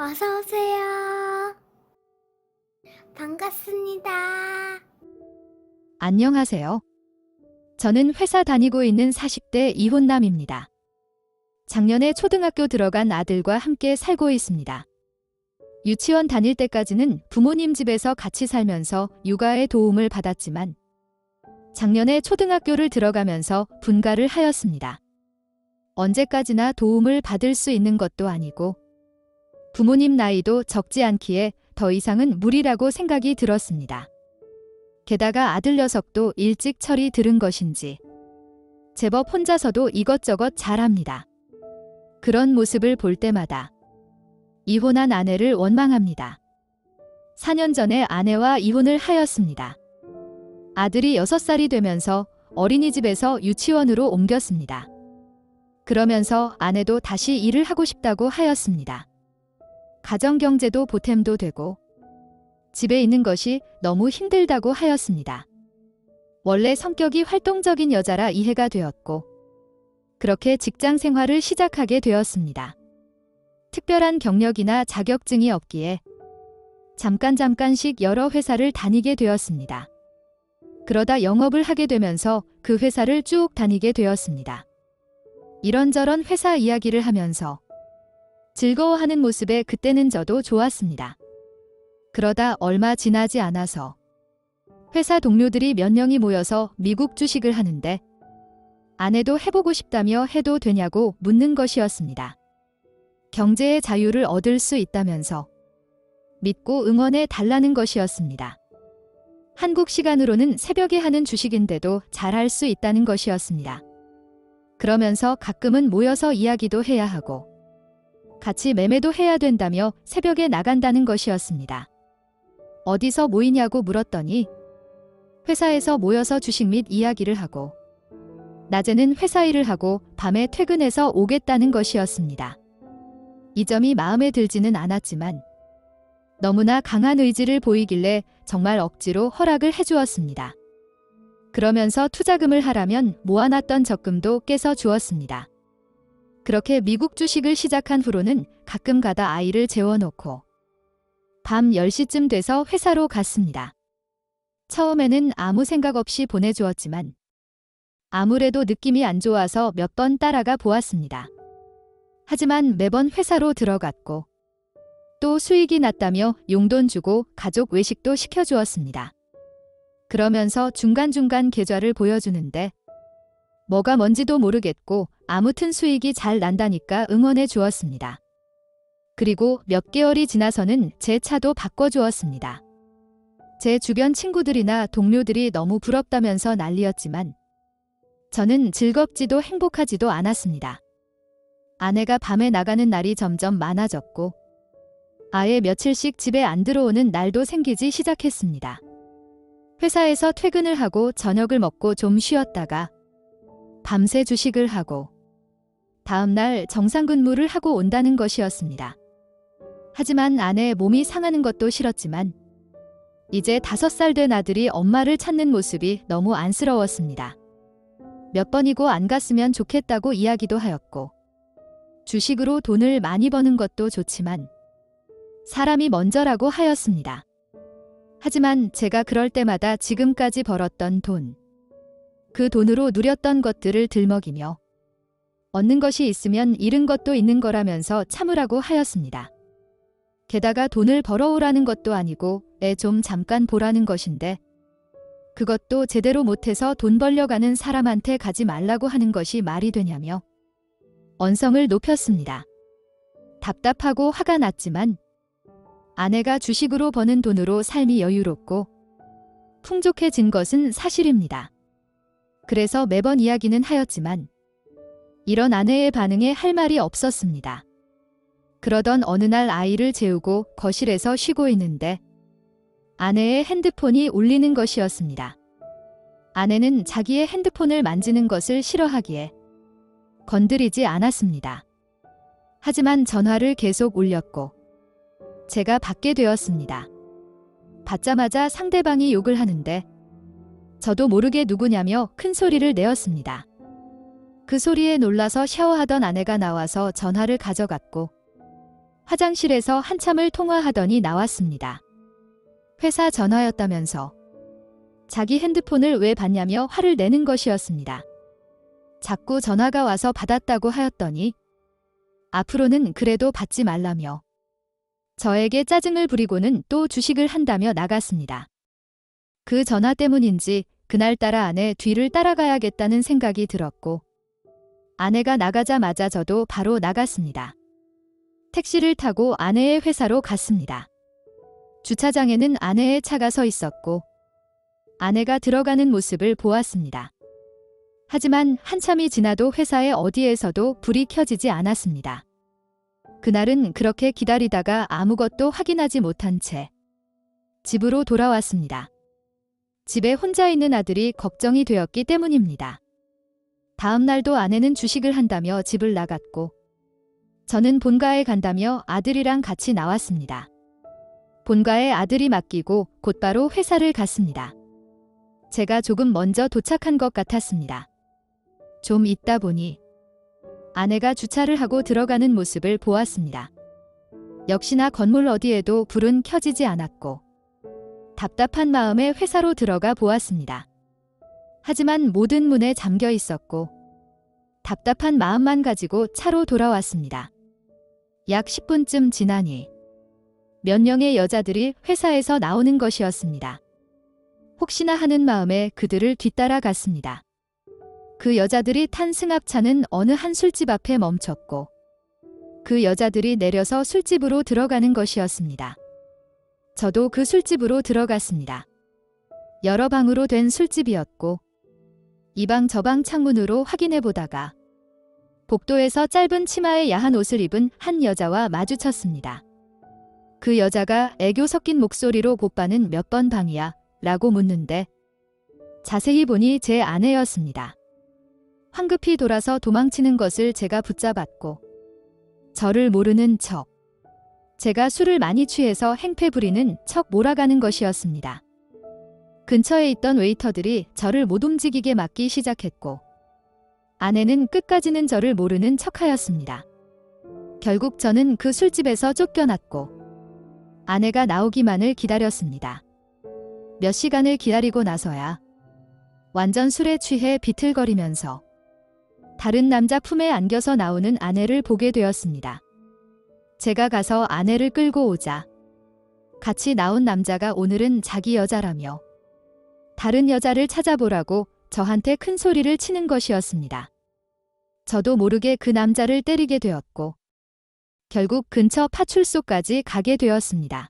어서 오세요. 반갑습니다. 안녕하세요. 저는 회사 다니고 있는 40대 이혼남입니다. 작년에 초등학교 들어간 아들과 함께 살고 있습니다. 유치원 다닐 때까지는 부모님 집에서 같이 살면서 육아의 도움을 받았지만 작년에 초등학교를 들어가면서 분가를 하였습니다. 언제까지나 도움을 받을 수 있는 것도 아니고 부모님 나이도 적지 않기에 더 이상은 무리라고 생각이 들었습니다. 게다가 아들 녀석도 일찍 철이 들은 것인지 제법 혼자서도 이것저것 잘합니다. 그런 모습을 볼 때마다 이혼한 아내를 원망합니다. 4년 전에 아내와 이혼을 하였습니다. 아들이 6살이 되면서 어린이집에서 유치원으로 옮겼습니다. 그러면서 아내도 다시 일을 하고 싶다고 하였습니다. 가정경제도 보탬도 되고 집에 있는 것이 너무 힘들다고 하였습니다. 원래 성격이 활동적인 여자라 이해가 되었고 그렇게 직장 생활을 시작하게 되었습니다. 특별한 경력이나 자격증이 없기에 잠깐씩 여러 회사를 다니게 되었습니다. 그러다 영업을 하게 되면서 그 회사를 쭉 다니게 되었습니다. 이런저런 회사 이야기를 하면서 즐거워하는 모습에 그때는 저도 좋았습니다. 그러다 얼마 지나지 않아서 회사 동료들이 몇 명이 모여서 미국 주식을 하는데 아내도 해보고 싶다며 해도 되냐고 묻는 것이었습니다. 경제의 자유를 얻을 수 있다면서 믿고 응원해 달라는 것이었습니다. 한국 시간으로는 새벽에 하는 주식인데도 잘할 수 있다는 것이었습니다. 그러면서 가끔은 모여서 이야기도 해야 하고 같이 매매도 해야 된다며 새벽에 나간다는 것이었습니다. 어디서 모이냐고 물었더니 회사에서 모여서 주식 및 이야기를 하고 낮에는 회사 일을 하고 밤에 퇴근해서 오겠다는 것이었습니다. 이 점이 마음에 들지는 않았지만 너무나 강한 의지를 보이길래 정말 억지로 허락을 해주었습니다. 그러면서 투자금을 하라면 모아놨던 적금도 깨서 주었습니다. 그렇게 미국 주식을 시작한 후로는 가끔 가다 아이를 재워놓고 밤 10시쯤 돼서 회사로 갔습니다. 처음에는 아무 생각 없이 보내주었지만 아무래도 느낌이 안 좋아서 몇 번 따라가 보았습니다. 하지만 매번 회사로 들어갔고 또 수익이 났다며 용돈 주고 가족 외식도 시켜주었습니다. 그러면서 중간중간 계좌를 보여주는데 뭐가 뭔지도 모르겠고 아무튼 수익이 잘 난다니까 응원해 주었습니다. 그리고 몇 개월이 지나서는 제 차도 바꿔주었습니다. 제 주변 친구들이나 동료들이 너무 부럽다면서 난리였지만 저는 즐겁지도 행복하지도 않았습니다. 아내가 밤에 나가는 날이 점점 많아졌고 아예 며칠씩 집에 안 들어오는 날도 생기기 시작했습니다. 회사에서 퇴근을 하고 저녁을 먹고 좀 쉬었다가 밤새 주식을 하고 다음날 정상근무를 하고 온다는 것이었습니다. 하지만 아내의 몸이 상하는 것도 싫었지만 이제 5살 된 아들이 엄마를 찾는 모습이 너무 안쓰러웠습니다. 몇 번이고 안 갔으면 좋겠다고 이야기도 하였고 주식으로 돈을 많이 버는 것도 좋지만 사람이 먼저라고 하였습니다. 하지만 제가 그럴 때마다 지금까지 벌었던 돈, 그 돈으로 누렸던 것들을 들먹이며 얻는 것이 있으면 잃은 것도 있는 거라면서 참으라고 하였습니다. 게다가 돈을 벌어오라는 것도 아니고 애 좀 잠깐 보라는 것인데 그것도 제대로 못해서 돈 벌려가는 사람한테 가지 말라고 하는 것이 말이 되냐며 언성을 높였습니다. 답답하고 화가 났지만 아내가 주식으로 버는 돈으로 삶이 여유롭고 풍족해진 것은 사실입니다. 그래서 매번 이야기는 하였지만 이런 아내의 반응에 할 말이 없었습니다. 그러던 어느 날 아이를 재우고 거실에서 쉬고 있는데 아내의 핸드폰이 울리는 것이었습니다. 아내는 자기의 핸드폰을 만지는 것을 싫어하기에 건드리지 않았습니다. 하지만 전화를 계속 울렸고 제가 받게 되었습니다. 받자마자 상대방이 욕을 하는데 저도 모르게 누구냐며 큰 소리를 내었습니다. 그 소리에 놀라서 샤워하던 아내가 나와서 전화를 가져갔고 화장실에서 한참을 통화하더니 나왔습니다. 회사 전화였다면서 자기 핸드폰을 왜 받냐며 화를 내는 것이었습니다. 자꾸 전화가 와서 받았다고 하였더니 앞으로는 그래도 받지 말라며 저에게 짜증을 부리고는 또 주식을 한다며 나갔습니다. 그 전화 때문인지 그날따라 아내 뒤를 따라가야겠다는 생각이 들었고 아내가 나가자마자 저도 바로 나갔습니다. 택시를 타고 아내의 회사로 갔습니다. 주차장에는 아내의 차가 서 있었고 아내가 들어가는 모습을 보았습니다. 하지만 한참이 지나도 회사의 어디에서도 불이 켜지지 않았습니다. 그날은 그렇게 기다리다가 아무것도 확인하지 못한 채 집으로 돌아왔습니다. 집에 혼자 있는 아들이 걱정이 되었기 때문입니다. 다음 날도 아내는 주식을 한다며 집을 나갔고 저는 본가에 간다며 아들이랑 같이 나왔습니다. 본가에 아들이 맡기고 곧바로 회사를 갔습니다. 제가 조금 먼저 도착한 것 같았습니다. 좀 있다 보니 아내가 주차를 하고 들어가는 모습을 보았습니다. 역시나 건물 어디에도 불은 켜지지 않았고 답답한 마음에 회사로 들어가 보았습니다. 하지만 모든 문에 잠겨 있었고 답답한 마음만 가지고 차로 돌아왔습니다. 약 10분쯤 지나니 몇 명의 여자들이 회사에서 나오는 것이었습니다. 혹시나 하는 마음에 그들을 뒤따라 갔습니다. 그 여자들이 탄 승합차는 어느 한 술집 앞에 멈췄고 그 여자들이 내려서 술집으로 들어가는 것이었습니다. 저도 그 술집으로 들어갔습니다. 여러 방으로 된 술집이었고 이 방 저 방 창문으로 확인해 보다가 복도에서 짧은 치마에 야한 옷을 입은 한 여자와 마주쳤습니다. 그 여자가 애교 섞인 목소리로 오빠는 몇 번 방이야? 라고 묻는데 자세히 보니 제 아내였습니다. 황급히 돌아서 도망치는 것을 제가 붙잡았고 저를 모르는 척 제가 술을 많이 취해서 행패 부리는 척 몰아가는 것이었습니다. 근처에 있던 웨이터들이 저를 못 움직이게 막기 시작했고 아내는 끝까지는 저를 모르는 척하였습니다. 결국 저는 그 술집에서 쫓겨났고 아내가 나오기만을 기다렸습니다. 몇 시간을 기다리고 나서야 완전 술에 취해 비틀거리면서 다른 남자 품에 안겨서 나오는 아내를 보게 되었습니다. 제가 가서 아내를 끌고 오자 같이 나온 남자가 오늘은 자기 여자라며 다른 여자를 찾아보라고 저한테 큰 소리를 치는 것이었습니다. 저도 모르게 그 남자를 때리게 되었고 결국 근처 파출소까지 가게 되었습니다.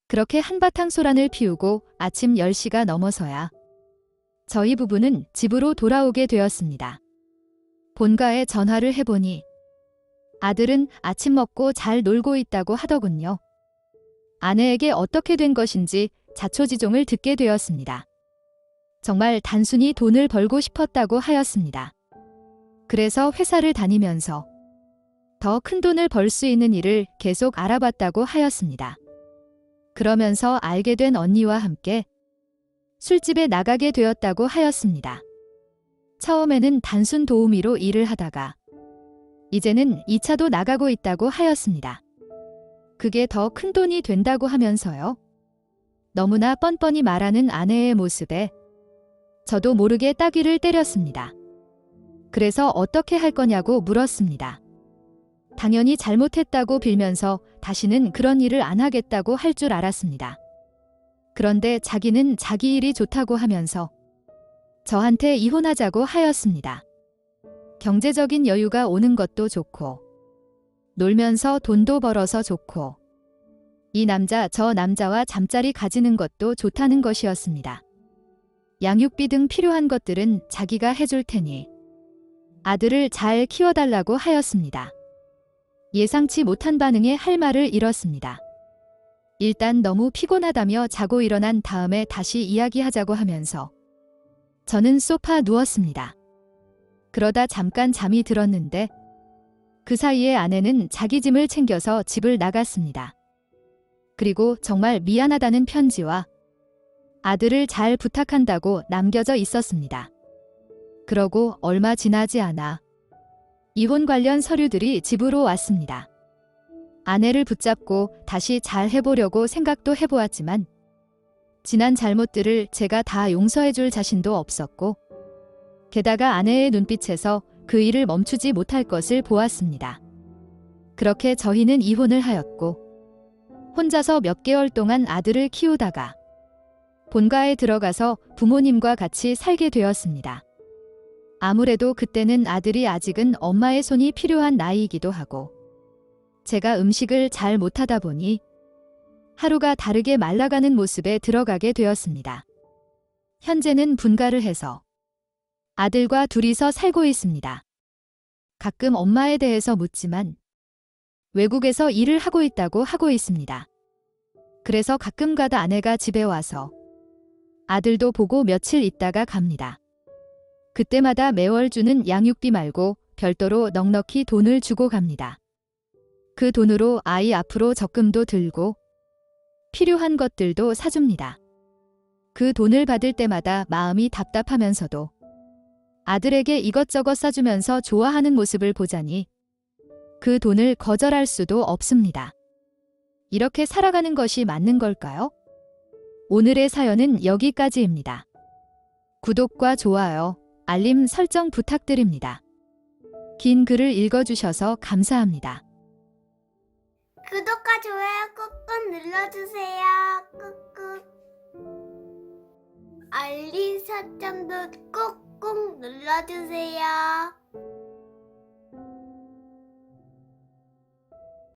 그렇게 한바탕 소란을 피우고 아침 10시가 넘어서야 저희 부부는 집으로 돌아오게 되었습니다. 본가에 전화를 해보니 아들은 아침 먹고 잘 놀고 있다고 하더군요. 아내에게 어떻게 된 것인지 자초지종을 듣게 되었습니다. 정말 단순히 돈을 벌고 싶었다고 하였습니다. 그래서 회사를 다니면서 더 큰 돈을 벌 수 있는 일을 계속 알아봤다고 하였습니다. 그러면서 알게 된 언니와 함께 술집에 나가게 되었다고 하였습니다. 처음에는 단순 도우미로 일을 하다가 이제는 2차도 나가고 있다고 하였습니다. 그게 더 큰 돈이 된다고 하면서요. 너무나 뻔뻔히 말하는 아내의 모습에 저도 모르게 따귀를 때렸습니다. 그래서 어떻게 할 거냐고 물었습니다. 당연히 잘못했다고 빌면서 다시는 그런 일을 안 하겠다고 할 줄 알았습니다. 그런데 자기는 자기 일이 좋다고 하면서 저한테 이혼하자고 하였습니다. 경제적인 여유가 오는 것도 좋고 놀면서 돈도 벌어서 좋고 이 남자 저 남자와 잠자리 가지는 것도 좋다는 것이었습니다. 양육비 등 필요한 것들은 자기가 해줄 테니 아들을 잘 키워달라고 하였습니다. 예상치 못한 반응에 할 말을 잃었습니다. 일단 너무 피곤하다며 자고 일어난 다음에 다시 이야기하자고 하면서 저는 소파 누웠습니다. 그러다 잠깐 잠이 들었는데 그 사이에 아내는 자기 짐을 챙겨서 집을 나갔습니다. 그리고 정말 미안하다는 편지와 아들을 잘 부탁한다고 남겨져 있었습니다. 그러고 얼마 지나지 않아 이혼 관련 서류들이 집으로 왔습니다. 아내를 붙잡고 다시 잘 해보려고 생각도 해보았지만 지난 잘못들을 제가 다 용서해줄 자신도 없었고 게다가 아내의 눈빛에서 그 일을 멈추지 못할 것을 보았습니다. 그렇게 저희는 이혼을 하였고 혼자서 몇 개월 동안 아들을 키우다가 본가에 들어가서 부모님과 같이 살게 되었습니다. 아무래도 그때는 아들이 아직은 엄마의 손이 필요한 나이이기도 하고 제가 음식을 잘 못하다 보니 하루가 다르게 말라가는 모습에 들어가게 되었습니다. 현재는 분가를 해서 아들과 둘이서 살고 있습니다. 가끔 엄마에 대해서 묻지만 외국에서 일을 하고 있다고 하고 있습니다. 그래서 가끔 가다 아내가 집에 와서 아들도 보고 며칠 있다가 갑니다. 그때마다 매월 주는 양육비 말고 별도로 넉넉히 돈을 주고 갑니다. 그 돈으로 아이 앞으로 적금도 들고 필요한 것들도 사줍니다. 그 돈을 받을 때마다 마음이 답답하면서도 아들에게 이것저것 사주면서 좋아하는 모습을 보자니 그 돈을 거절할 수도 없습니다. 이렇게 살아가는 것이 맞는 걸까요? 오늘의 사연은 여기까지입니다. 구독과 좋아요, 알림 설정 부탁드립니다. 긴 글을 읽어주셔서 감사합니다. 구독과 좋아요 꾹꾹 눌러주세요. 꾹꾹. 알림 설정도 꾹꾹 눌러주세요.